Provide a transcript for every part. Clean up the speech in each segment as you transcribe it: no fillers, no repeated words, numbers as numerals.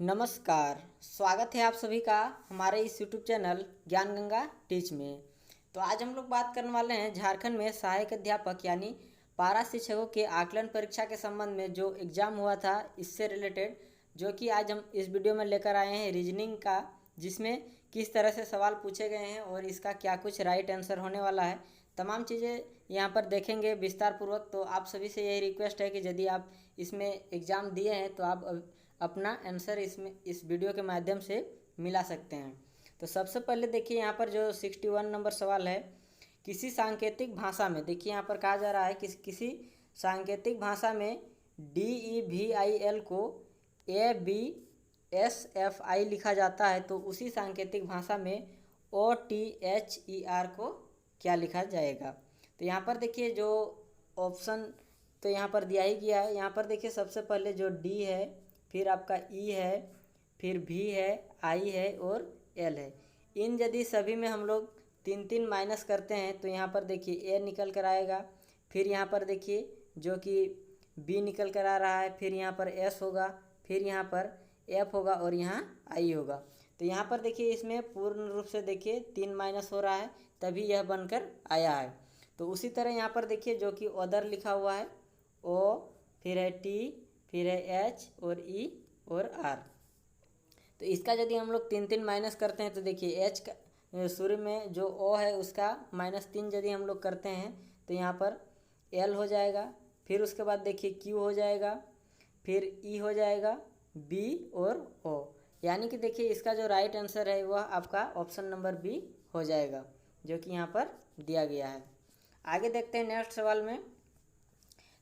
नमस्कार। स्वागत है आप सभी का हमारे इस यूट्यूब चैनल ज्ञान गंगा टीच में। तो आज हम लोग बात करने वाले हैं झारखंड में सहायक अध्यापक यानी पारा शिक्षकों के आकलन परीक्षा के संबंध में जो एग्ज़ाम हुआ था इससे रिलेटेड, जो कि आज हम इस वीडियो में लेकर आए हैं रीजनिंग का, जिसमें किस तरह से सवाल पूछे गए हैं और इसका क्या कुछ राइट आंसर होने वाला है। तमाम चीज़ें यहाँ पर देखेंगे विस्तार पूर्वक। तो आप सभी से यही रिक्वेस्ट है कि यदि आप इसमें एग्ज़ाम दिए हैं तो आप अपना आंसर इस वीडियो के माध्यम से मिला सकते हैं। तो सबसे पहले देखिए यहाँ पर जो 61 नंबर सवाल है, किसी सांकेतिक भाषा में, देखिए यहाँ पर कहा जा रहा है कि किसी सांकेतिक भाषा में DEVIL को ABSFI लिखा जाता है, तो उसी सांकेतिक भाषा में OTHER को क्या लिखा जाएगा। तो यहाँ पर देखिए जो ऑप्शन तो यहाँ पर दिया ही गया है। यहाँ पर देखिए सबसे पहले जो D है, फिर आपका E है, फिर V है, I है और L है। इन यदि सभी में हम लोग 3 माइनस करते हैं तो यहाँ पर देखिए A निकल कर आएगा, फिर यहाँ पर देखिए जो कि B निकल कर आ रहा है, फिर यहाँ पर S होगा, फिर यहाँ पर F होगा और यहाँ I होगा। तो यहाँ पर देखिए इसमें पूर्ण रूप से देखिए 3 माइनस हो रहा है, तभी यह बनकर आया है। तो उसी तरह यहाँ पर देखिए जो कि अदर लिखा हुआ है, O, फिर है T, फिर है H और E और R। तो इसका यदि हम लोग 3 माइनस करते हैं तो देखिए H का शुरू में जो O है उसका -3 यदि हम लोग करते हैं तो यहाँ पर L हो जाएगा, फिर उसके बाद देखिए Q हो जाएगा, फिर E हो जाएगा, B और O। यानी कि देखिए इसका जो राइट आंसर है वह आपका ऑप्शन नंबर B हो जाएगा, जो कि यहाँ पर दिया गया है। आगे देखते हैं नेक्स्ट सवाल में।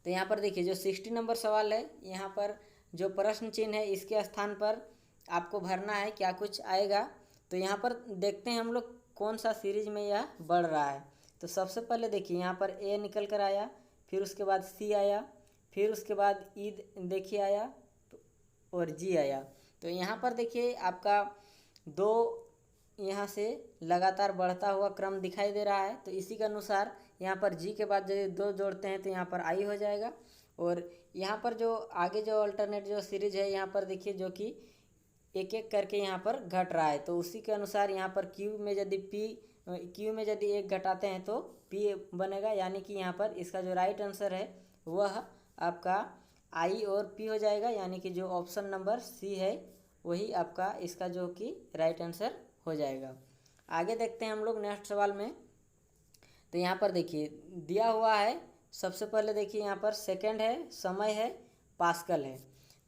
तो यहाँ पर देखिए जो 60 नंबर सवाल है, यहाँ पर जो प्रश्न चिन्ह है इसके स्थान पर आपको भरना है क्या कुछ आएगा। तो यहाँ पर देखते हैं हम लोग कौन सा सीरीज में यह बढ़ रहा है। तो सबसे पहले देखिए यहाँ पर A निकल कर आया, फिर उसके बाद C आया, फिर उसके बाद E देखिए आया और G आया। तो यहाँ पर देखिए आपका 2 यहाँ से लगातार बढ़ता हुआ क्रम दिखाई दे रहा है। तो इसी के अनुसार यहाँ पर G के बाद यदि 2 जोड़ते हैं तो यहाँ पर I हो जाएगा। और यहाँ पर जो आगे जो अल्टरनेट जो सीरीज है यहाँ पर देखिए जो कि एक एक करके यहाँ पर घट रहा है। तो उसी के अनुसार यहाँ पर Q में यदि 1 घटाते हैं तो P बनेगा, यानी कि यहाँ पर इसका जो राइट आंसर है वह आपका I और P हो जाएगा, यानी कि जो ऑप्शन नंबर C है वही आपका इसका जो कि राइट आंसर हो जाएगा। आगे देखते हैं हम लोग नेक्स्ट सवाल में। तो यहाँ पर देखिए दिया हुआ है, सबसे पहले देखिए यहाँ पर सेकंड है, समय है, पास्कल है।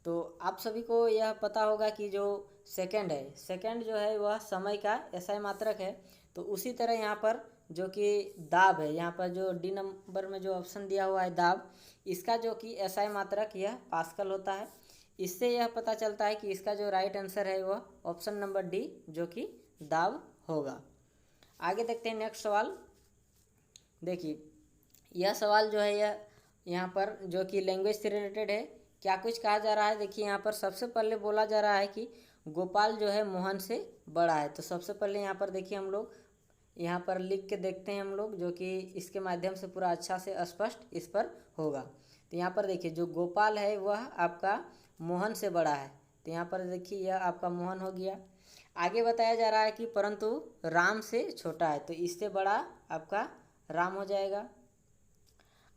तो आप सभी को यह पता होगा कि जो सेकंड है, सेकंड जो है वह समय का SI मात्रक है। तो उसी तरह यहाँ पर जो कि दाब है, यहाँ पर जो D नंबर में जो ऑप्शन दिया हुआ है दाब, इसका जो कि SI मात्रक यह पास्कल होता है। इससे यह पता चलता है कि इसका जो राइट आंसर है वह ऑप्शन नंबर D जो कि दाब होगा। आगे देखते हैं नेक्स्ट सवाल। देखिए यह सवाल जो है यह यहाँ पर जो कि लैंग्वेज से रिलेटेड है, क्या कुछ कहा जा रहा है। देखिए यहाँ पर सबसे पहले बोला जा रहा है कि गोपाल जो है मोहन से बड़ा है। तो सबसे पहले यहाँ पर देखिए हम लोग यहाँ पर लिख के देखते हैं हम लोग, जो कि इसके माध्यम से पूरा अच्छा से स्पष्ट इस पर होगा। तो यहाँ पर देखिए जो गोपाल है वह आपका मोहन से बड़ा है। तो यहाँ पर देखिए यह आपका मोहन हो गया। आगे बताया जा रहा है कि परंतु राम से छोटा है, तो इससे बड़ा आपका राम हो जाएगा।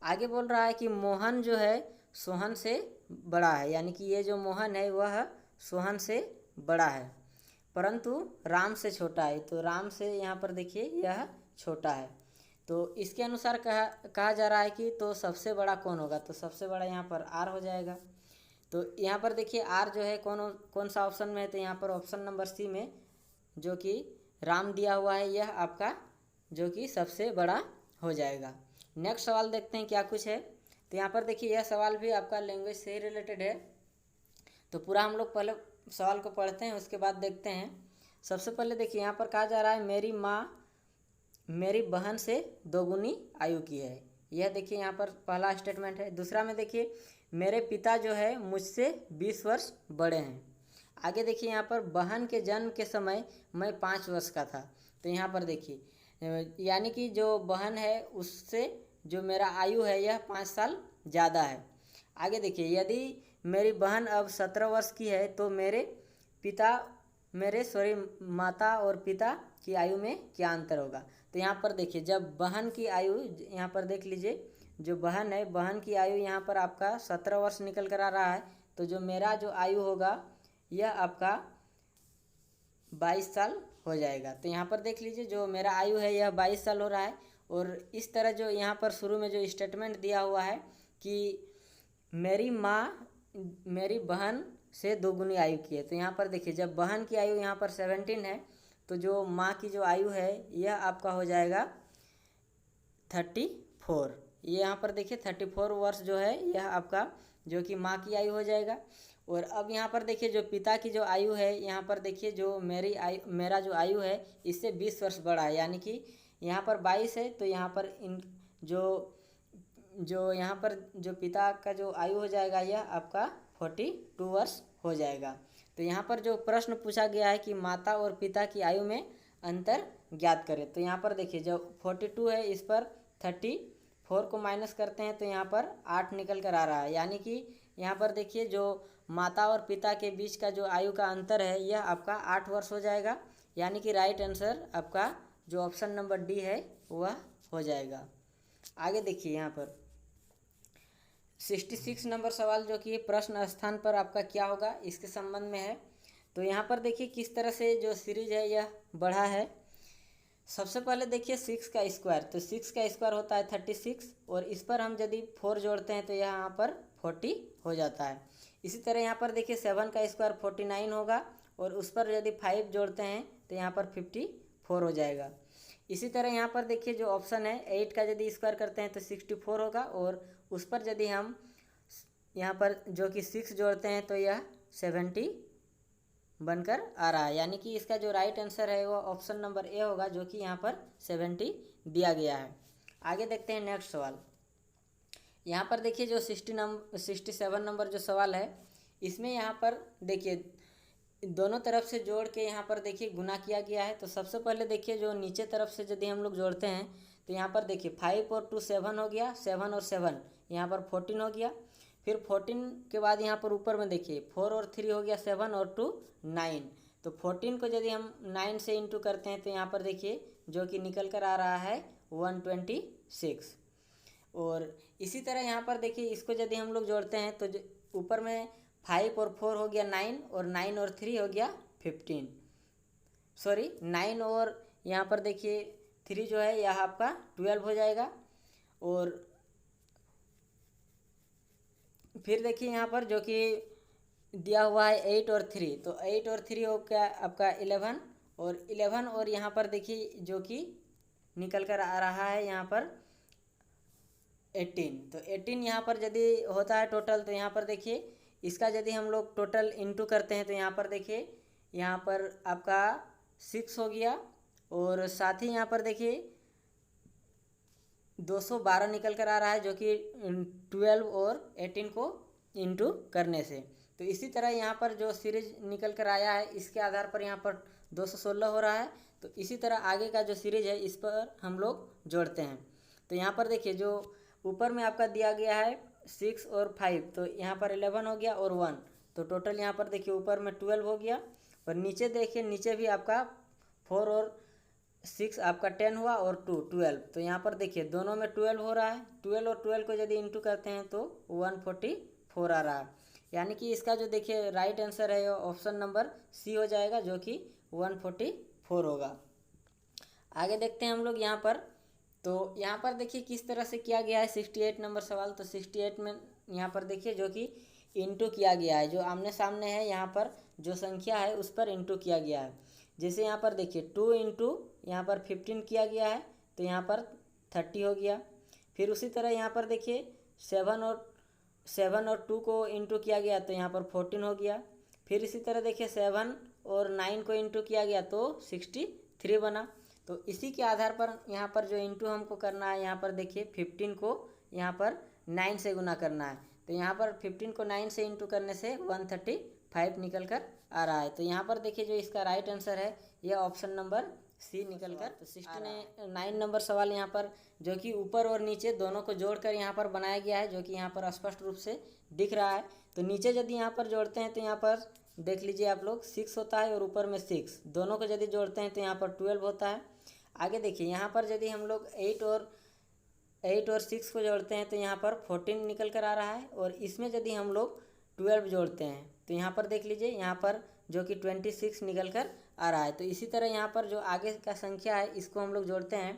आगे बोल रहा है कि मोहन जो है सोहन से बड़ा है, यानी कि ये जो मोहन है वह सोहन से बड़ा है, परंतु राम से छोटा है। तो राम से यहाँ पर देखिए यह छोटा है। तो इसके अनुसार कहा जा रहा है कि तो सबसे बड़ा कौन होगा। तो सबसे बड़ा यहाँ पर R हो जाएगा। तो यहाँ पर देखिए R जो है कौन सा ऑप्शन में है। तो यहाँ पर ऑप्शन नंबर C में जो कि राम दिया हुआ है यह आपका जो कि सबसे बड़ा हो जाएगा। नेक्स्ट सवाल देखते हैं क्या कुछ है। तो यहाँ पर देखिए यह सवाल भी आपका लैंग्वेज से रिलेटेड है। तो पूरा हम लोग पहले सवाल को पढ़ते हैं, उसके बाद देखते हैं। सबसे पहले देखिए यहाँ पर कहा जा रहा है मेरी माँ मेरी बहन से दोगुनी आयु की है। यह देखिए यहाँ पर पहला स्टेटमेंट है। दूसरा में देखिए मेरे पिता जो है मुझसे 20 वर्ष बड़े हैं। आगे देखिए यहाँ पर बहन के जन्म के समय मैं 5 वर्ष का था। तो यहाँ पर देखिए यानी कि जो बहन है उससे जो मेरा आयु है यह 5 साल ज़्यादा है। आगे देखिए यदि मेरी बहन अब 17 वर्ष की है तो मेरे माता और पिता की आयु में क्या अंतर होगा। तो यहाँ पर देखिए, जब बहन की आयु, यहाँ पर देख लीजिए, जो बहन है, बहन की आयु यहाँ पर आपका 17 वर्ष निकल कर आ रहा है। तो जो मेरा जो आयु होगा यह आपका 22 साल हो जाएगा। तो यहाँ पर देख लीजिए, जो मेरा आयु है यह 22 साल हो रहा है। और इस तरह जो यहाँ पर शुरू में जो स्टेटमेंट दिया हुआ है कि मेरी माँ मेरी बहन से 2 गुनी आयु की है। तो यहाँ पर देखिए, जब बहन की आयु यहाँ पर 17 है तो जो माँ की जो आयु है यह आपका हो जाएगा 34। ये यहाँ पर देखिए 34 वर्ष जो है यह आपका जो कि माँ की आयु हो जाएगा। और अब यहाँ पर देखिए, जो पिता की जो आयु है, यहाँ पर देखिए जो मेरा जो आयु है इससे 20 वर्ष बड़ा है, यानी कि यहाँ पर 22 है। तो यहाँ पर जो यहाँ पर जो पिता का जो आयु हो जाएगा यह आपका 42 वर्ष हो जाएगा। तो यहाँ पर जो प्रश्न पूछा गया है कि माता और पिता की आयु में अंतर ज्ञात करें। तो यहाँ पर देखिए, जब 42 है इस पर 34 को माइनस करते हैं तो यहाँ पर 8 निकल कर आ रहा है, यानी कि यहाँ पर देखिए जो माता और पिता के बीच का जो आयु का अंतर है यह आपका 8 वर्ष हो जाएगा, यानी कि राइट आंसर आपका जो ऑप्शन नंबर डी है वह हो जाएगा। आगे देखिए, यहाँ पर 66 नंबर सवाल जो कि प्रश्न स्थान पर आपका क्या होगा इसके संबंध में है। तो यहाँ पर देखिए किस तरह से जो सीरीज है यह बढ़ा है। सबसे पहले देखिए 6 का स्क्वायर, तो 6 का स्क्वायर होता है 36 और इस पर हम यदि 4 जोड़ते हैं तो यहाँ पर 40 हो जाता है। इसी तरह यहाँ पर देखिए 7 का स्क्वायर 49 होगा और उस पर यदि 5 जोड़ते हैं तो यहाँ पर 54 हो जाएगा। इसी तरह यहाँ पर देखिए जो ऑप्शन है 8 का यदि स्क्वायर करते हैं तो 64 होगा और उस पर यदि हम यहाँ पर जो कि 6 जोड़ते हैं तो यह 70 बनकर आ रहा है, यानी कि इसका जो राइट आंसर है वो ऑप्शन नंबर ए होगा, जो कि यहाँ पर 70 दिया गया है। आगे देखते हैं नेक्स्ट सवाल। यहाँ पर देखिए जो 67 नंबर जो सवाल है इसमें यहाँ पर देखिए दोनों तरफ से जोड़ के यहाँ पर देखिए गुना किया गया है। तो सबसे पहले देखिए जो नीचे तरफ से यदि हम लोग जोड़ते हैं तो यहाँ पर देखिए 5 और 2 7 हो गया, 7 और 7 यहाँ पर 14 हो गया। फिर 14 के बाद यहाँ पर ऊपर में देखिए 4 और 3 हो गया 7 और 2 9। तो 14 को यदि हम 9 से इंटू करते हैं तो यहाँ पर देखिए जो कि निकल कर आ रहा है 126। और इसी तरह यहाँ पर देखिए इसको यदि हम लोग जोड़ते हैं तो ऊपर में 5 और 4 हो गया 9 और 9 और 3 हो गया 15, सॉरी 9 और यहाँ पर देखिए 3 जो है यह आपका 12 हो जाएगा। और फिर देखिए यहाँ पर जो कि दिया हुआ है 8 और 3, तो 8 और 3 हो गया आपका 11 और 11 और यहाँ पर देखिए जो कि निकल कर आ रहा है यहाँ पर 18। तो 18 यहाँ पर यदि होता है टोटल, तो यहाँ पर देखिए इसका यदि हम लोग टोटल इंटू करते हैं तो यहाँ पर देखिए यहाँ पर आपका 6 हो गया और साथ ही यहाँ पर देखिए 212 निकल कर आ रहा है, जो कि 12 और 18 को इंटू करने से। तो इसी तरह यहाँ पर जो सीरीज निकल कर आया है इसके आधार पर यहाँ पर 216 हो रहा है। तो इसी तरह आगे का जो सीरीज है इस पर हम लोग जोड़ते हैं। तो यहाँ पर देखिए जो ऊपर में आपका दिया गया है 6 और 5, तो यहाँ पर 11 हो गया और 1, तो टोटल यहाँ पर देखिए ऊपर में 12 हो गया। और नीचे देखिए नीचे भी आपका 4 और 6 आपका 10 हुआ और 2 12, तो यहाँ पर देखिए दोनों में 12 हो रहा है। 12 और 12 को यदि इंटू करते हैं तो 144 आ रहा है, यानी कि इसका जो देखिए राइट आंसर है ऑप्शन नंबर सी हो जाएगा, जो कि 144 होगा। आगे देखते हैं हम लोग यहाँ पर। तो यहाँ पर देखिए किस तरह से किया गया है 68 नंबर सवाल। तो 68 में यहाँ पर देखिए जो कि इंटू किया गया है, जो आमने सामने है यहाँ पर जो संख्या है उस पर इंटू किया गया है। जैसे यहाँ पर देखिए 2 इंटू यहाँ पर 15 किया गया है तो यहाँ पर 30 हो गया। फिर उसी तरह यहाँ पर देखिए 7 और 2 को इंटू किया गया तो यहाँ पर 14 हो गया। फिर इसी तरह देखिए 7 और 9 को इंटू किया गया तो 63 बना। तो इसी के आधार पर यहाँ पर जो इंटू हमको करना है, यहाँ पर देखिए 15 को यहाँ पर 9 से गुना करना है। तो यहाँ पर 15 को 9 से इंटू करने से 135 निकल कर आ रहा है। तो यहाँ पर देखिए जो इसका राइट आंसर है यह ऑप्शन नंबर सी निकल कर 69 नंबर सवाल यहाँ पर जो कि ऊपर और नीचे दोनों को जोड़कर यहाँ पर बनाया गया है, जो कि यहाँ पर स्पष्ट रूप से दिख रहा है। तो नीचे यदि यहाँ पर जोड़ते हैं तो यहाँ पर देख लीजिए आप लोग 6 होता है और ऊपर में 6, दोनों को यदि जोड़ते हैं तो यहाँ पर 12 होता है। आगे देखिए यहाँ पर यदि हम लोग 8 और 6 को जोड़ते हैं तो यहाँ पर 14 निकल कर आ रहा है, और इसमें यदि हम लोग 12 जोड़ते हैं तो यहाँ पर देख लीजिए यहाँ पर जो कि 26 निकल कर आ रहा है। तो इसी तरह यहाँ पर जो आगे का संख्या है इसको हम लोग जोड़ते हैं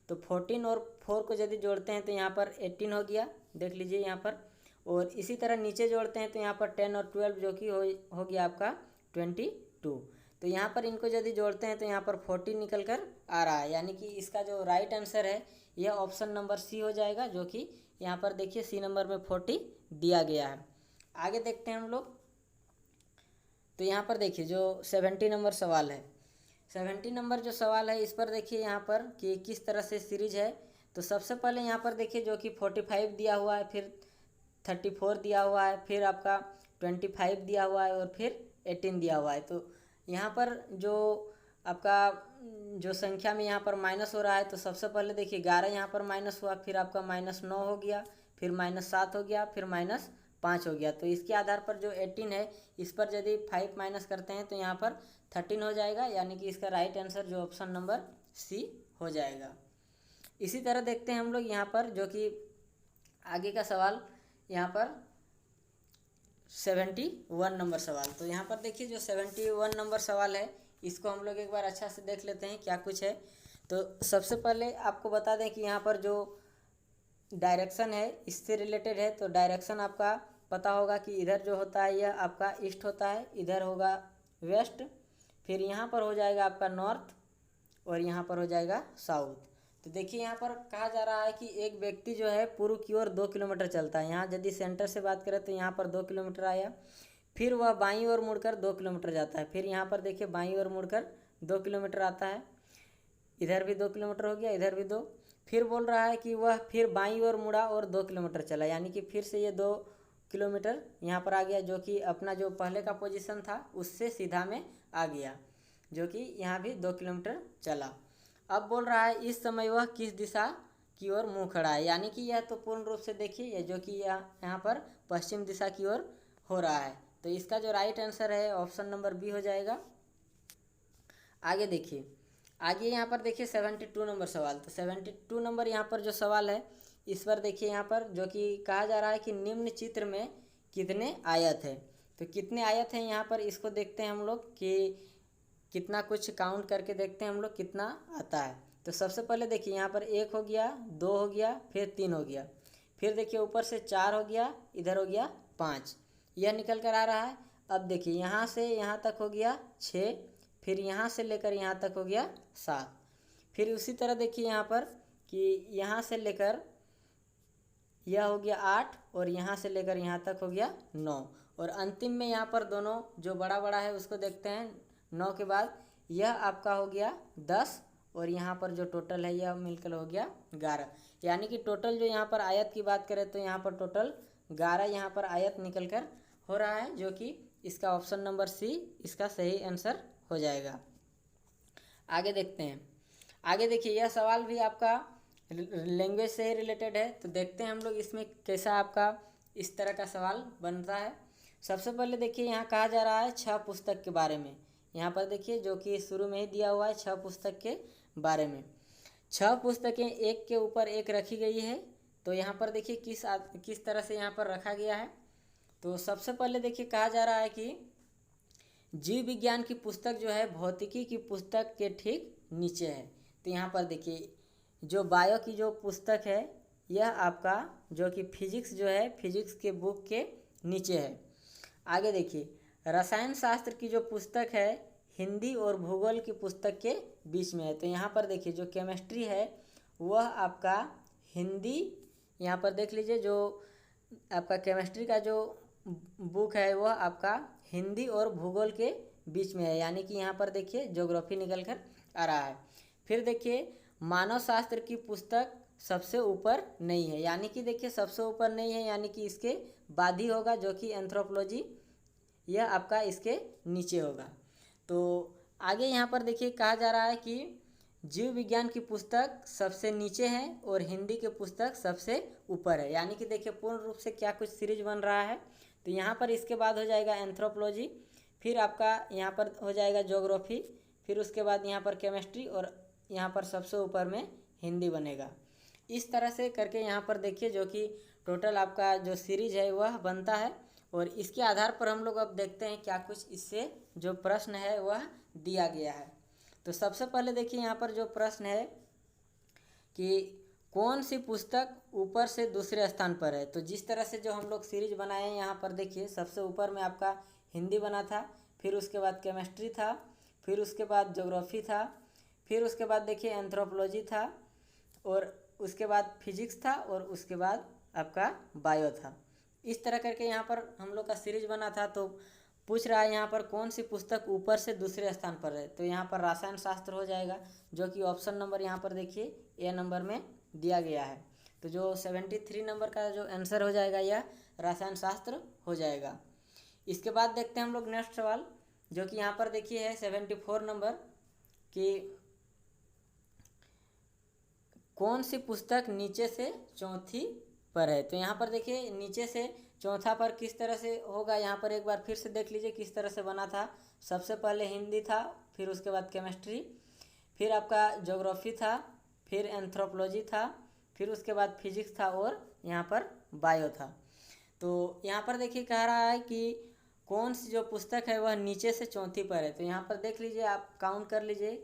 तो 14 और 4 को यदि जोड़ते हैं तो यहाँ पर 18 हो गया, देख लीजिए यहाँ पर। और इसी तरह नीचे जोड़ते हैं तो यहाँ पर 10 और 12 जो कि हो गया आपका 22। तो यहाँ पर इनको यदि जोड़ते हैं तो यहाँ पर 14 निकल कर आ रहा है, यानी कि इसका जो राइट आंसर है यह ऑप्शन नंबर सी हो जाएगा, जो कि यहाँ पर देखिए सी नंबर में 40 दिया गया है। आगे देखते हैं हम लोग। तो यहाँ पर देखिए जो 70 नंबर सवाल है, 70 नंबर जो सवाल है इस पर देखिए यहाँ पर कि किस तरह से सीरीज है। तो सबसे पहले यहाँ पर देखिए जो कि 45 दिया हुआ है, फिर 34 दिया हुआ है, फिर आपका 25 दिया हुआ है और फिर 18 दिया हुआ है। तो यहाँ पर जो आपका जो संख्या में यहाँ पर माइनस हो रहा है, तो सबसे पहले देखिए 11 यहाँ पर माइनस हुआ, फिर आपका -9 हो गया, फिर -7 हो गया, फिर -5 हो गया। तो इसके आधार पर जो 18 है इस पर यदि 5 माइनस करते हैं तो यहाँ पर 13 हो जाएगा, यानी कि इसका राइट आंसर जो ऑप्शन नंबर सी हो जाएगा। इसी तरह देखते हैं हम लोग यहाँ पर जो कि आगे का सवाल यहाँ पर 71 नंबर सवाल। तो यहाँ पर देखिए जो 71 नंबर सवाल है इसको हम लोग एक बार अच्छा से देख लेते हैं क्या कुछ है। तो सबसे पहले आपको बता दें कि यहाँ पर जो डायरेक्शन है इससे रिलेटेड है। तो डायरेक्शन आपका पता होगा कि इधर जो होता है यह आपका ईस्ट होता है, इधर होगा वेस्ट, फिर यहाँ पर हो जाएगा आपका नॉर्थ और यहाँ पर हो जाएगा साउथ। तो देखिए यहाँ पर कहा जा रहा है कि एक व्यक्ति जो है पूर्व की ओर 2 किलोमीटर चलता है। यहाँ यदि सेंटर से बात करें तो यहाँ पर 2 किलोमीटर आया, फिर वह बाईं ओर मुड़कर 2 किलोमीटर जाता है, फिर यहाँ पर देखिए बाईं ओर मुड़कर 2 किलोमीटर आता है, इधर भी 2 किलोमीटर हो गया, इधर भी 2। फिर बोल रहा है कि वह फिर बाईं ओर मुड़ा और 2 किलोमीटर चला, यानी कि फिर से ये 2 किलोमीटर यहाँ पर आ गया, जो कि अपना जो पहले का पोजीशन था उससे सीधा में आ गया, जो कि यहाँ भी 2 किलोमीटर चला। अब बोल रहा है इस समय वह किस दिशा की ओर मुँह खड़ा है, यानी कि यह तो पूर्ण रूप से देखिए ये जो कि यहाँ पर पश्चिम दिशा की ओर हो रहा है। तो इसका जो राइट आंसर है ऑप्शन नंबर बी हो जाएगा। आगे देखिए, आगे यहाँ पर देखिए 72 नंबर सवाल। तो 72 नंबर यहाँ पर जो सवाल है इस पर देखिए यहाँ पर जो कि कहा जा रहा है कि निम्न चित्र में कितने आयत है। तो कितने आयत हैं यहाँ पर इसको देखते हैं हम लोग कि कितना कुछ काउंट करके देखते हैं हम लोग कितना आता है। तो सबसे पहले देखिए यहाँ पर 1 हो गया, 2 हो गया, फिर 3 हो गया, फिर देखिए ऊपर से 4 हो गया, इधर हो गया 5, यह निकल कर आ रहा है। अब देखिए यहाँ से यहाँ तक हो गया 6, फिर यहाँ से लेकर यहाँ तक हो गया 7, फिर उसी तरह देखिए यहाँ पर कि यहाँ से लेकर यह हो गया 8 और यहाँ से लेकर यहाँ तक हो गया 9, और अंतिम में यहाँ पर दोनों जो बड़ा बड़ा है उसको देखते हैं 9 के बाद यह आपका हो गया 10, और यहाँ पर जो टोटल है यह मिलकर हो गया 11, यानी कि टोटल जो यहाँ पर आयत की बात करें तो यहाँ पर टोटल 11 यहाँ पर आयत निकल कर हो रहा है, जो कि इसका ऑप्शन नंबर सी इसका सही आंसर हो जाएगा। आगे देखते हैं। आगे देखिए यह सवाल भी आपका लैंग्वेज से ही रिलेटेड है। तो देखते हैं हम लोग इसमें कैसा आपका इस तरह का सवाल बनता है। सबसे पहले देखिए यहाँ कहा जा रहा है 6 पुस्तक के बारे में। यहाँ पर देखिए जो कि शुरू में ही दिया हुआ है 6 पुस्तक के बारे में। 6 पुस्तकें एक के ऊपर एक रखी गई है। तो यहाँ पर देखिए किस तरह से यहाँ पर रखा गया है। तो सबसे पहले देखिए कहा जा रहा है कि जीव विज्ञान की पुस्तक जो है भौतिकी की पुस्तक के ठीक नीचे है। तो यहाँ पर देखिए जो बायो की जो पुस्तक है यह आपका जो कि फिजिक्स जो है फिजिक्स के बुक के नीचे है। आगे देखिए रसायन शास्त्र की जो पुस्तक है हिंदी और भूगोल की पुस्तक के बीच में है। तो यहाँ पर देखिए जो केमिस्ट्री है वह आपका हिंदी, यहाँ पर देख लीजिए जो आपका केमिस्ट्री का जो बुक है वह आपका हिंदी और भूगोल के बीच में है, यानी कि यहाँ पर देखिए ज्योग्राफी निकल कर आ रहा है। फिर देखिए मानव शास्त्र की पुस्तक सबसे ऊपर नहीं है, यानी कि देखिए सबसे ऊपर नहीं है यानी कि इसके बाद ही होगा, जो कि एंथ्रोपोलॉजी यह आपका इसके नीचे होगा। तो आगे यहाँ पर देखिए कहा जा रहा है कि जीव विज्ञान की पुस्तक सबसे नीचे है और हिंदी की पुस्तक सबसे ऊपर है, यानी कि देखिए पूर्ण रूप से क्या कुछ सीरीज बन रहा है। तो यहाँ पर इसके बाद हो जाएगा एंथ्रोपोलॉजी, फिर आपका यहाँ पर हो जाएगा ज्योग्राफी, फिर उसके बाद यहाँ पर केमिस्ट्री और यहाँ पर सबसे ऊपर में हिंदी बनेगा। इस तरह से करके यहाँ पर देखिए जो कि टोटल आपका जो सीरीज है वह बनता है। और इसके आधार पर हम लोग अब देखते हैं क्या कुछ इससे जो प्रश्न है वह दिया गया है। तो सबसे पहले देखिए यहाँ पर जो प्रश्न है कि कौन सी पुस्तक ऊपर से दूसरे स्थान पर है। तो जिस तरह से जो हम लोग सीरीज बनाए हैं यहाँ पर देखिए सबसे ऊपर में आपका हिंदी बना था, फिर उसके बाद केमिस्ट्री था, फिर उसके बाद ज्योग्राफी था, फिर उसके बाद देखिए एंथ्रोपोलॉजी था, और उसके बाद फिजिक्स था, और उसके बाद आपका बायो था। इस तरह करके यहाँ पर हम लोग का सीरीज बना था। तो पूछ रहा है यहाँ पर कौन सी पुस्तक ऊपर से दूसरे स्थान पर है। तो यहाँ पर रसायन शास्त्र हो जाएगा, जो कि ऑप्शन नंबर यहाँ पर देखिए ए नंबर में दिया गया है। तो जो 73 नंबर का जो आंसर हो जाएगा यह रसायन शास्त्र हो जाएगा। इसके बाद देखते हैं हम लोग नेक्स्ट सवाल, जो कि यहाँ पर देखिए है 74 नंबर कि कौन सी पुस्तक नीचे से चौथी पर है। तो यहाँ पर देखिए नीचे से चौथा पर किस तरह से होगा, यहाँ पर एक बार फिर से देख लीजिए किस तरह से बना था। सबसे पहले हिंदी था, फिर उसके बाद केमिस्ट्री, फिर आपका ज्योग्राफी था, फिर एंथ्रोपोलॉजी था, फिर उसके बाद फिजिक्स था, और यहाँ पर बायो था। तो यहाँ पर देखिए कह रहा है कि कौन सी जो पुस्तक है वह नीचे से चौथी पर है। तो यहाँ पर देख लीजिए, आप काउंट कर लीजिए,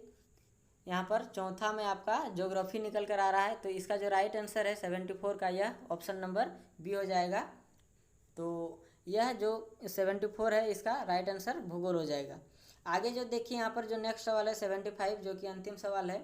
यहाँ पर चौथा में आपका ज्योग्राफी निकल कर आ रहा है। तो इसका जो राइट आंसर है 74 का यह ऑप्शन नंबर बी हो जाएगा। तो यह जो 74 है इसका राइट आंसर भूगोल हो जाएगा। आगे जो देखिए यहाँ पर जो नेक्स्ट सवाल है 75, जो कि अंतिम सवाल है,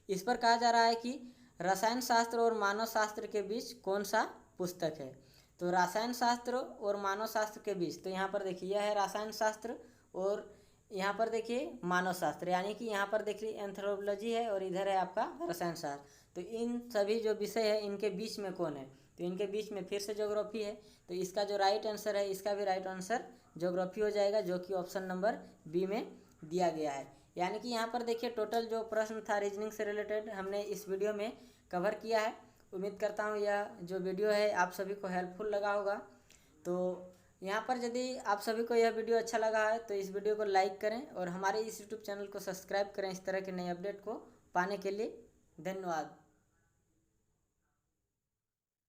इस पर कहा जा रहा है कि रसायन शास्त्र और मानव शास्त्र के बीच कौन सा पुस्तक है। तो रसायन शास्त्र और मानव शास्त्र के बीच, तो यहाँ पर देखिए यह है रसायन शास्त्र, और यहाँ पर देखिए मानव शास्त्र, यानी कि यहाँ पर देखिए एंथ्रोपोलॉजी है और इधर है आपका रसायन शास्त्र। तो इन सभी जो विषय है इनके बीच में कौन है। तो इनके बीच में फिर से ज्योग्राफी है। तो इसका जो राइट आंसर है, इसका भी राइट आंसर ज्योग्राफी हो जाएगा, जो कि ऑप्शन नंबर बी में दिया गया है। यानी कि यहाँ पर देखिए टोटल जो प्रश्न था रीजनिंग से रिलेटेड हमने इस वीडियो में कवर किया है। उम्मीद करता हूँ यह जो वीडियो है आप सभी को हेल्पफुल लगा होगा। तो यहाँ पर यदि आप सभी को यह वीडियो अच्छा लगा है तो इस वीडियो को लाइक करें और हमारे इस यूट्यूब चैनल को सब्सक्राइब करें इस तरह के नए अपडेट को पाने के लिए। धन्यवाद।